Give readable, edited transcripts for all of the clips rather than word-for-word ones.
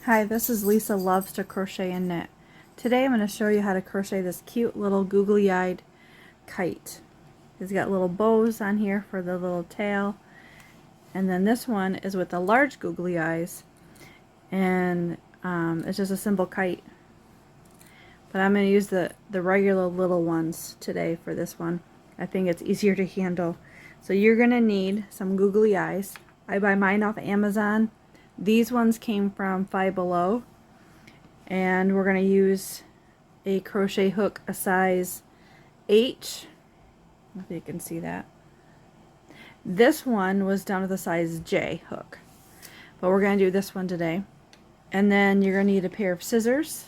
Hi, this is Lisa Loves to Crochet and Knit. Today I'm going to show you how to crochet this cute little googly-eyed kite. It's got little bows on here for the little tail, and then this one is with the large googly eyes, and it's just a simple kite. But I'm going to use the regular little ones today for this one. I think it's easier to handle. So you're going to need some googly eyes. I buy mine off Amazon. These ones came from Five Below, and we're going to use a crochet hook a size H. I don't know if you can see that. This one was done with a size J hook, but we're going to do this one today. And then you're going to need a pair of scissors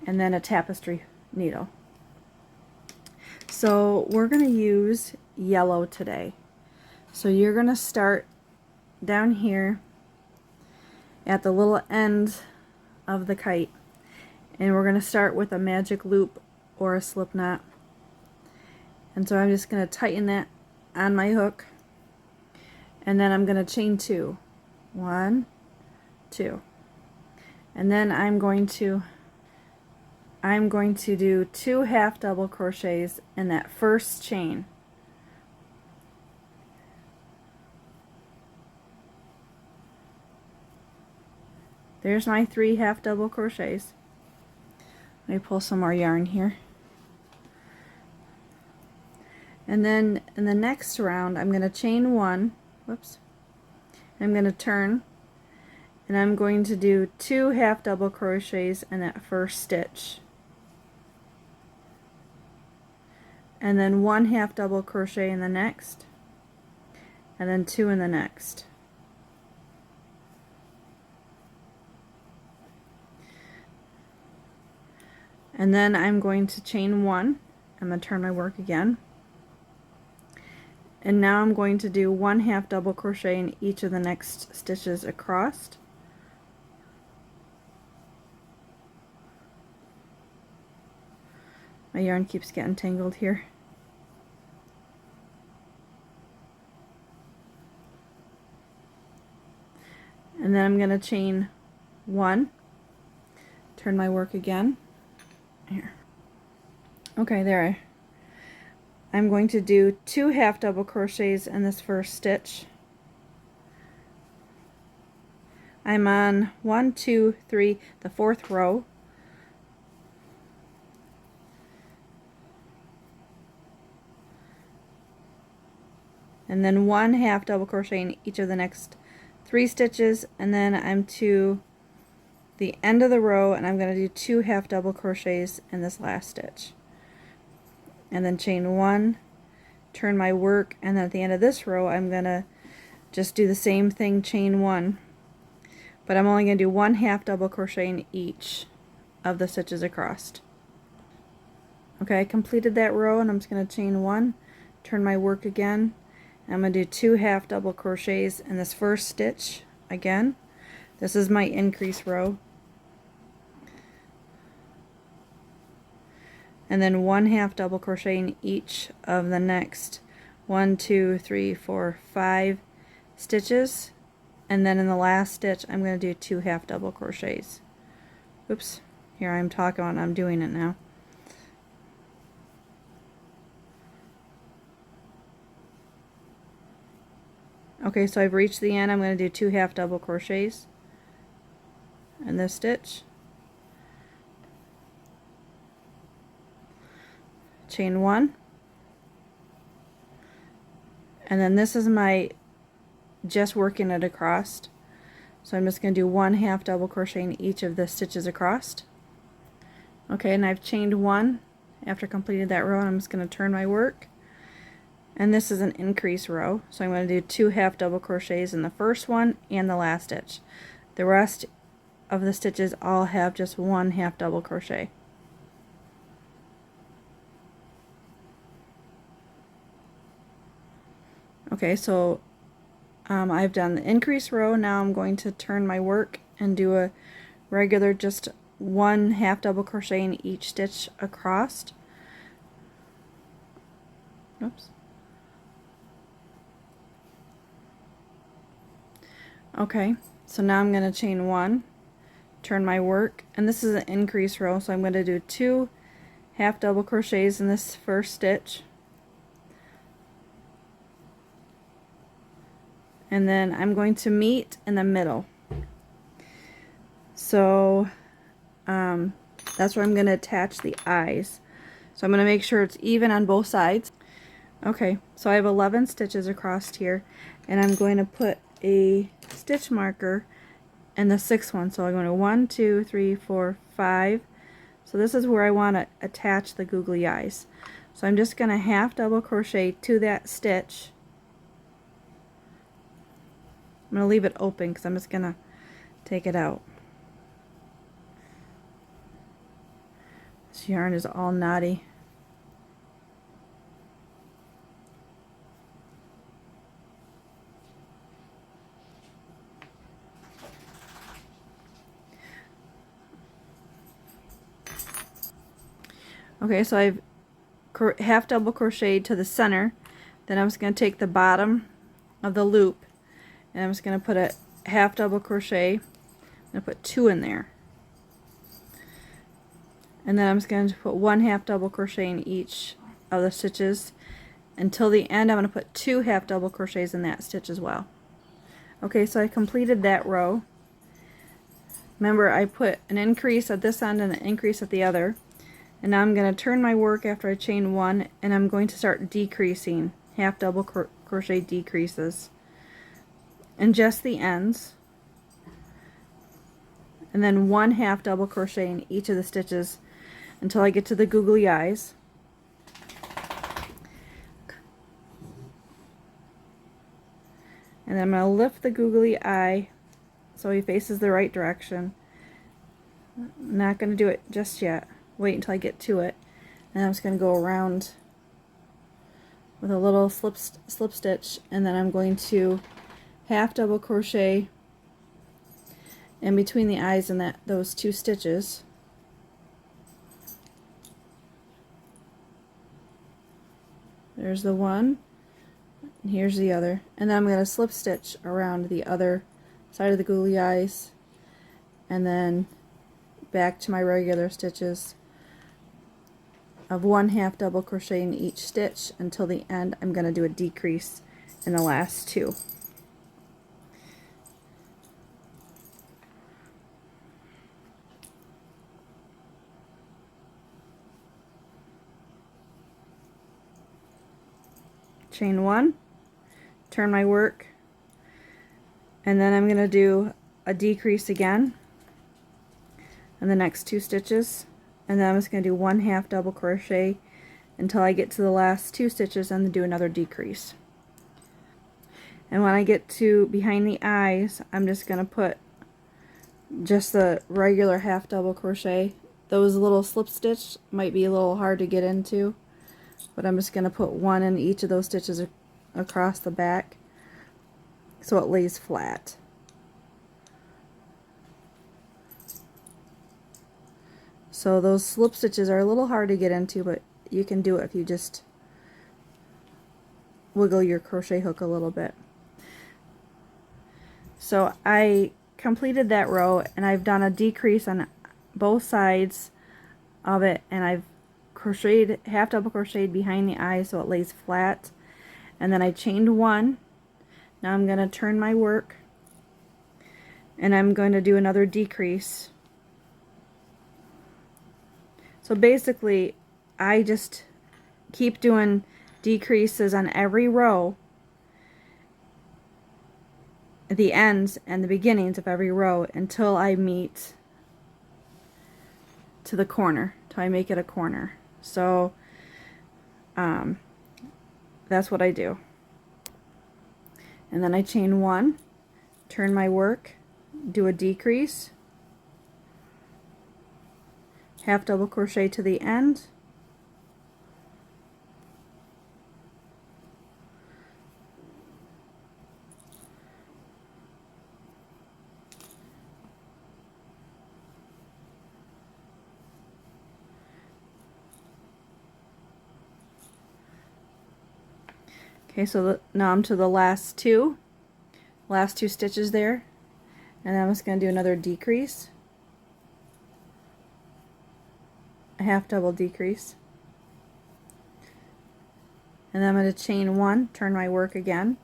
and then a tapestry needle. So we're going to use yellow today. So you're going to start down here at the little end of the kite, and we're going to start with a magic loop or a slip knot. And so I'm just going to tighten that on my hook, and then I'm going to chain 2. 1, 2. And then I'm going to do 2 half double crochets in that first chain. There's my 3 half double crochets. Let me pull some more yarn here. And then in the next round I'm going to chain 1, whoops, I'm going to turn, and I'm going to do 2 half double crochets in that first stitch, and then 1 half double crochet in the next, and then 2 in the next. And then I'm going to chain 1. I'm going to turn my work again. And now I'm going to do 1 half double crochet in each of the next stitches across. My yarn keeps getting tangled here. And then I'm going to chain 1, turn my work again. Here. Okay, there. I'm going to do 2 half double crochets in this first stitch. I'm on 1, 2, 3, the 4th row. And then 1 half double crochet in each of the next 3 stitches, and then I'm to the end of the row, and I'm going to do 2 half double crochets in this last stitch, and then chain 1, turn my work, and then at the end of this row I'm going to just do the same thing, chain 1, but I'm only going to do 1 half double crochet in each of the stitches across. Okay, I completed that row, and I'm just going to chain 1, turn my work again, and I'm going to do 2 half double crochets in this first stitch again. This is my increase row. And then 1 half double crochet in each of the next 1, 2, 3, 4, 5 stitches, and then in the last stitch I'm going to do 2 half double crochets. Oops, here I'm talking and I'm doing it now. Okay, so I've reached the end. I'm going to do 2 half double crochets in this stitch, chain 1, and then this is my just working it across, so I'm just going to do 1 half double crochet in each of the stitches across. Okay, and I've chained 1 after completing that row, and I'm just going to turn my work, and this is an increase row, so I'm going to do 2 half double crochets in the first one and the last stitch. The rest of the stitches all have just 1 half double crochet. Okay, so I've done the increase row. Now I'm going to turn my work and do a regular just 1 half double crochet in each stitch across. Oops. Okay, So now I'm going to chain 1, turn my work, and this is an increase row, so I'm going to do 2 half double crochets in this first stitch, and then I'm going to meet in the middle. So that's where I'm going to attach the eyes. So I'm going to make sure it's even on both sides. Okay, so I have 11 stitches across here, and I'm going to put a stitch marker in the 6th one. So I'm going to 1, 2, 3, 4, 5. So this is where I want to attach the googly eyes. So I'm just going to half double crochet to that stitch. I'm going to leave it open because I'm just going to take it out. This yarn is all knotty. Okay, so I've half double crocheted to the center. Then I'm just going to take the bottom of the loop and I'm just going to put a half double crochet. I'm going to put 2 in there. And then I'm just going to put 1 half double crochet in each of the stitches. Until the end, I'm going to put 2 half double crochets in that stitch as well. Okay, so I completed that row. Remember, I put an increase at this end and an increase at the other. And now I'm going to turn my work after I chain 1, and I'm going to start decreasing, half double crochet decreases, and just the ends, and then 1 half double crochet in each of the stitches until I get to the googly eyes. And then I'm going to lift the googly eye so he faces the right direction. I'm not going to do it just yet. Wait until I get to it. And I'm just going to go around with a little slip stitch, and then I'm going to half double crochet in between the eyes and those 2 stitches. There's the one, and here's the other. And then I'm going to slip stitch around the other side of the googly eyes, and then back to my regular stitches of 1 half double crochet in each stitch until the end. I'm going to do a decrease in the last 2. Chain 1, turn my work, and then I'm going to do a decrease again in the next 2 stitches, and then I'm just going to do 1 half double crochet until I get to the last 2 stitches and then do another decrease. And when I get to behind the eyes, I'm just going to put just the regular half double crochet. Those little slip stitch might be a little hard to get into, but I'm just going to put 1 in each of those stitches across the back so it lays flat. So those slip stitches are a little hard to get into, but you can do it if you just wiggle your crochet hook a little bit. So I completed that row, and I've done a decrease on both sides of it, and I've crocheted, half double crocheted behind the eye so it lays flat, and then I chained 1. Now I'm going to turn my work, and I'm going to do another decrease. So basically, I just keep doing decreases on every row at the ends and the beginnings of every row until I meet to the corner, till I make it a corner. So that's what I do. And then I chain 1, turn my work, do a decrease, half double crochet to the end, okay, so now I'm to the last two stitches there, And then I'm just going to do another decrease, a half double decrease, and then I'm going to chain 1, turn my work again,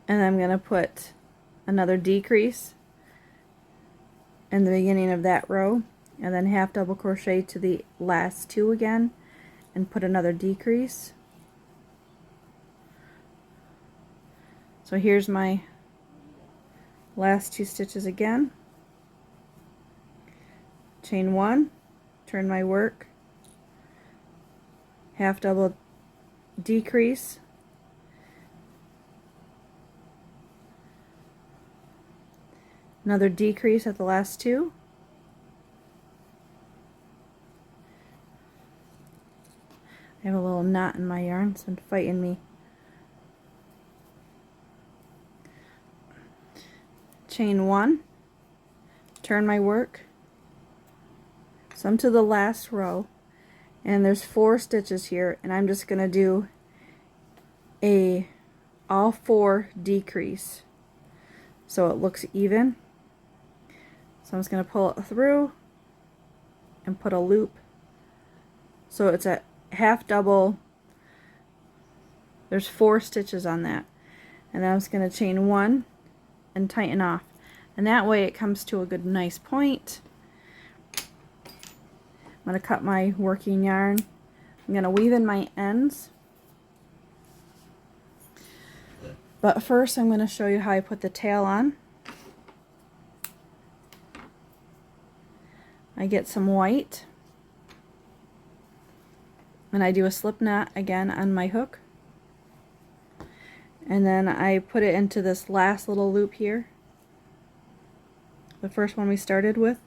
and I'm going to put another decrease in the beginning of that row, and then half double crochet to the last 2 again, and put another decrease. So here's my last 2 stitches again. Chain 1, turn my work, half double decrease, another decrease at the last 2, I have a little knot in my yarn, so it's fighting me. Chain 1, turn my work, so I'm to the last row, and there's 4 stitches here, and I'm just going to do all 4 decrease so it looks even. So I'm just going to pull it through and put a loop, so it's a half double. There's 4 stitches on that, and then I'm just going to chain 1 and tighten off, and that way it comes to a good nice point. I'm going to cut my working yarn. I'm going to weave in my ends, but first I'm going to show you how I put the tail on. I get some white and I do a slip knot again on my hook, and then I put it into this last little loop here, the first one we started with.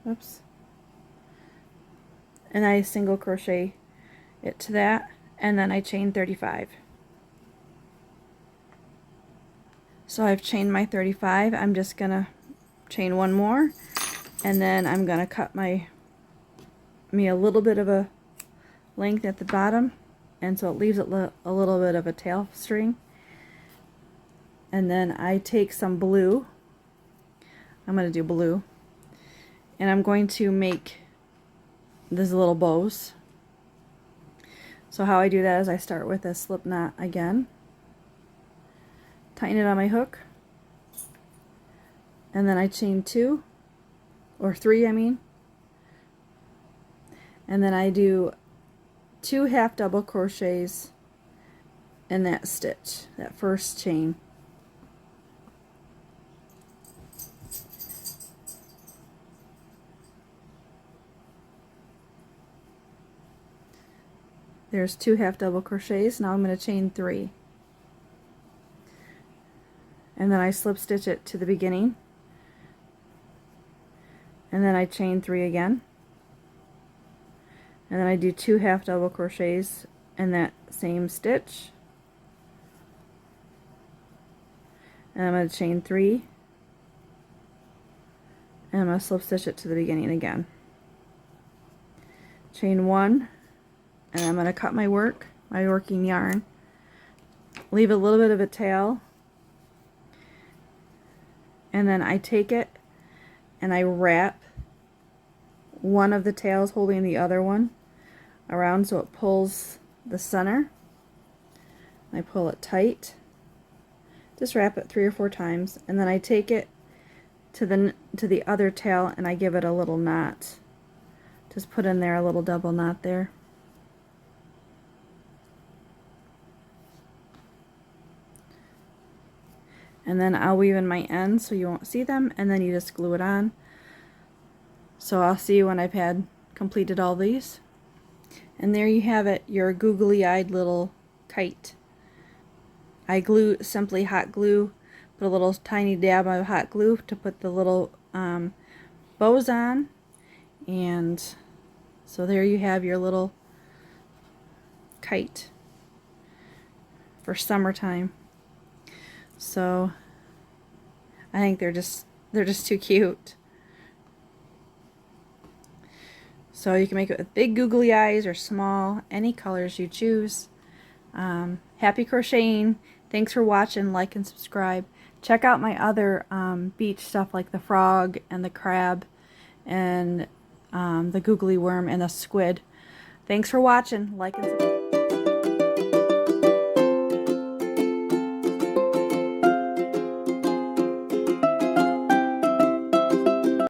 Oops. And I single crochet it to that, and then I chain 35. So I've chained my 35. I'm just gonna chain 1 more, and then I'm gonna cut me a little bit of a length at the bottom, and so it leaves it a little bit of a tail string. And then I take some blue. I'm going to do blue, and I'm going to make these little bows. So how I do that is I start with a slip knot again, tighten it on my hook, and then I chain 2 or 3, I mean, and then I do 2 half double crochets in that stitch, that first chain. There's 2 half double crochets. Now I'm going to chain 3, and then I slip stitch it to the beginning, and then I chain 3 again, and then I do 2 half double crochets in that same stitch, and I'm going to chain 3, and I'm going to slip stitch it to the beginning again, chain 1, and I'm going to cut my working yarn, leave a little bit of a tail, and then I take it and I wrap one of the tails holding the other one around so it pulls the center. I pull it tight, just wrap it 3 or 4 times, and then I take it to the other tail and I give it a little knot. Just put in there a little double knot there. And then I'll weave in my ends so you won't see them, and then you just glue it on. So I'll see you when I've completed all these. And there you have it, your googly-eyed little kite. I simply hot glue, put a little tiny dab of hot glue to put the little bows on, and so there you have your little kite for summertime. So I think they're just too cute. So you can make it with big googly eyes or small, any colors you choose. Happy crocheting. Thanks for watching. Like and subscribe. Check out my other beach stuff like the frog and the crab and the googly worm and the squid. Thanks for watching. Like and subscribe.